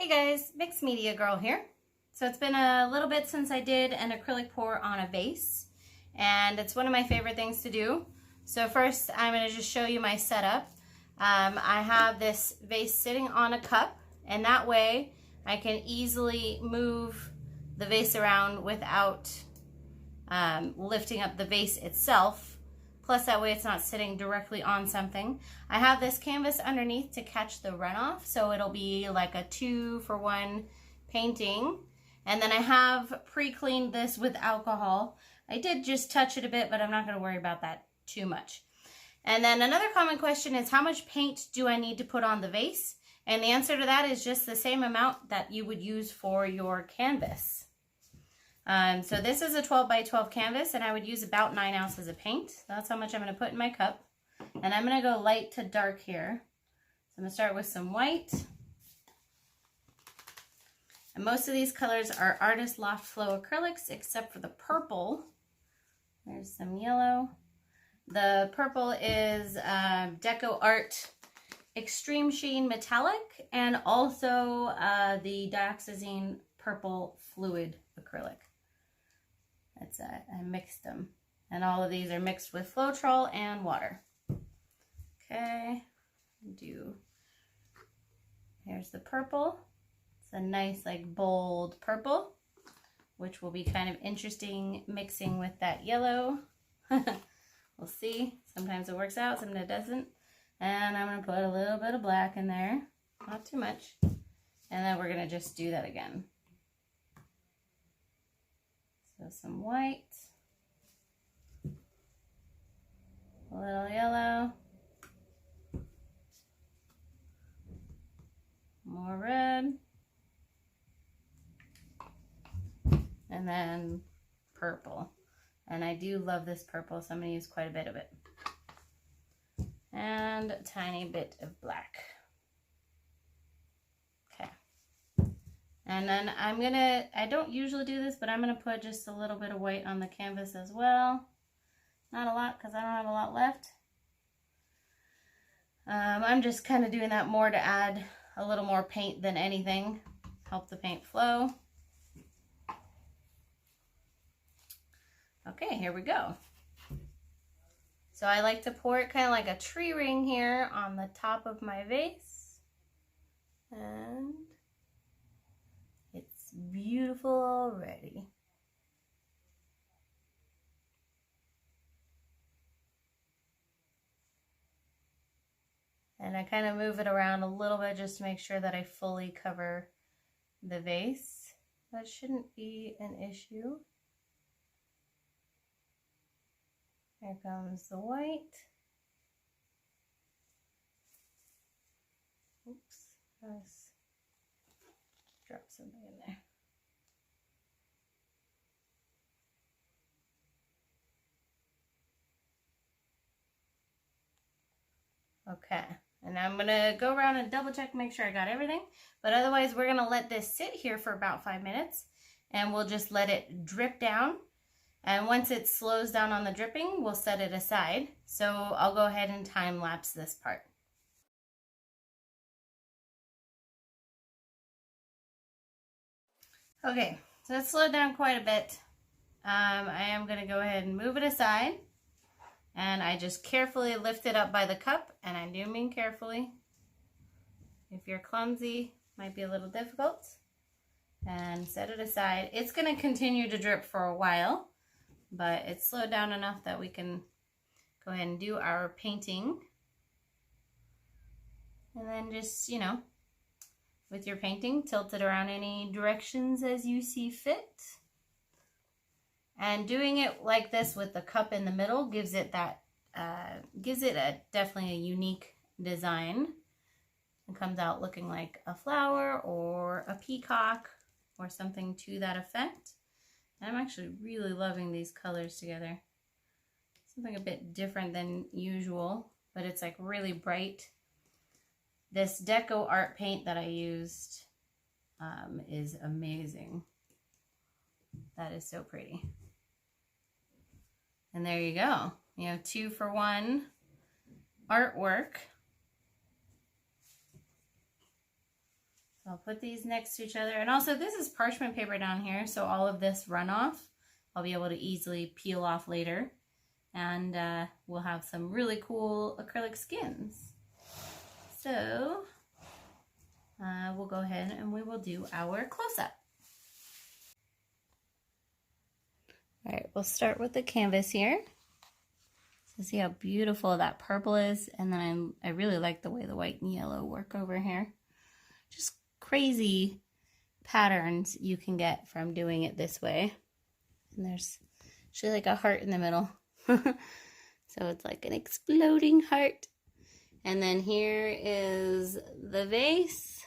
Hey guys, Mixed Media Girl here. So it's been a little bit since I did an acrylic pour on a vase, and it's one of my favorite things to do. So first I'm going to just show you my setup. I have this vase sitting on a cup, and that way I can easily move the vase around without lifting up the vase itself. Plus that way it's not sitting directly on something. I have this canvas underneath to catch the runoff, so it'll be like a 2-for-1 painting. And then I have pre-cleaned this with alcohol. I did just touch it a bit, but I'm not going to worry about that too much. And then another common question is, how much paint do I need to put on the vase? And the answer to that is just the same amount that you would use for your canvas. So this is a 12 by 12 canvas, and I would use about 9 ounces of paint. That's how much I'm going to put in my cup. And I'm going to go light to dark here. So I'm going to start with some white. And most of these colors are Artist Loft Flow Acrylics, except for the purple. There's some yellow. The purple is Decoart Extreme Sheen Metallic, and also the dioxazine purple fluid acrylic. I mixed them, and all of these are mixed with Floetrol and water. Okay, here's the purple. It's a nice, like, bold purple, which will be kind of interesting mixing with that yellow. We'll see. Sometimes it works out, sometimes it doesn't. And I'm going to put a little bit of black in there, not too much. And then we're going to just do that again. So some white, a little yellow, more red, and then purple. And I do love this purple, so I'm going to use quite a bit of it. And a tiny bit of black. And then I don't usually do this, but I'm going to put just a little bit of white on the canvas as well. Not a lot, because I don't have a lot left. I'm just kind of doing that more to add a little more paint than anything. Help the paint flow. Okay, here we go. So I like to pour it kind of like a tree ring here on the top of my vase. And it's beautiful already. And I kind of move it around a little bit just to make sure that I fully cover the vase. That shouldn't be an issue. Here comes the white. Oops, drop something in there. Okay, and I'm gonna go around and double check, make sure I got everything, but otherwise we're gonna let this sit here for about 5 minutes, and we'll just let it drip down, and once it slows down on the dripping, we'll set it aside. So I'll go ahead and time lapse this part. Okay, so it's slowed down quite a bit. I am going to go ahead and move it aside, and I just carefully lift it up by the cup, and I do mean carefully. If you're clumsy, it might be a little difficult. And set it aside. It's going to continue to drip for a while, but it's slowed down enough that we can go ahead and do our painting. And then just, with your painting, tilt it around any directions as you see fit. And doing it like this with the cup in the middle gives it that, definitely a unique design. It comes out looking like a flower or a peacock or something to that effect. And I'm actually really loving these colors together. Something a bit different than usual, but it's like really bright. This Decoart paint that I used is amazing. That is so pretty. And there you go. 2-for-1 artwork. So So I'll put these next to each other. And also this is parchment paper down here, so all of this runoff I'll be able to easily peel off later. And we'll have some really cool acrylic skins. So we'll go ahead and we will do our close-up. All right, we'll start with the canvas here. So see how beautiful that purple is, and then I really like the way the white and yellow work over here. Just crazy patterns you can get from doing it this way. And there's actually like a heart in the middle. So it's like an exploding heart. And then here is the vase.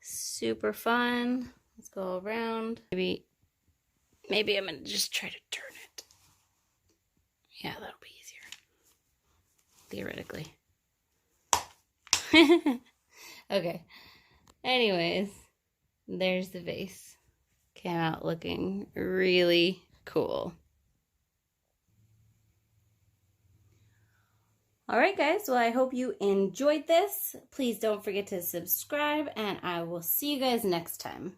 Super fun. Let's go around. Maybe I'm gonna just try to turn it. Yeah, that'll be easier. Theoretically. Okay. Anyways, there's the vase. Came out looking really cool. Alright guys, well I hope you enjoyed this. Please don't forget to subscribe and I will see you guys next time.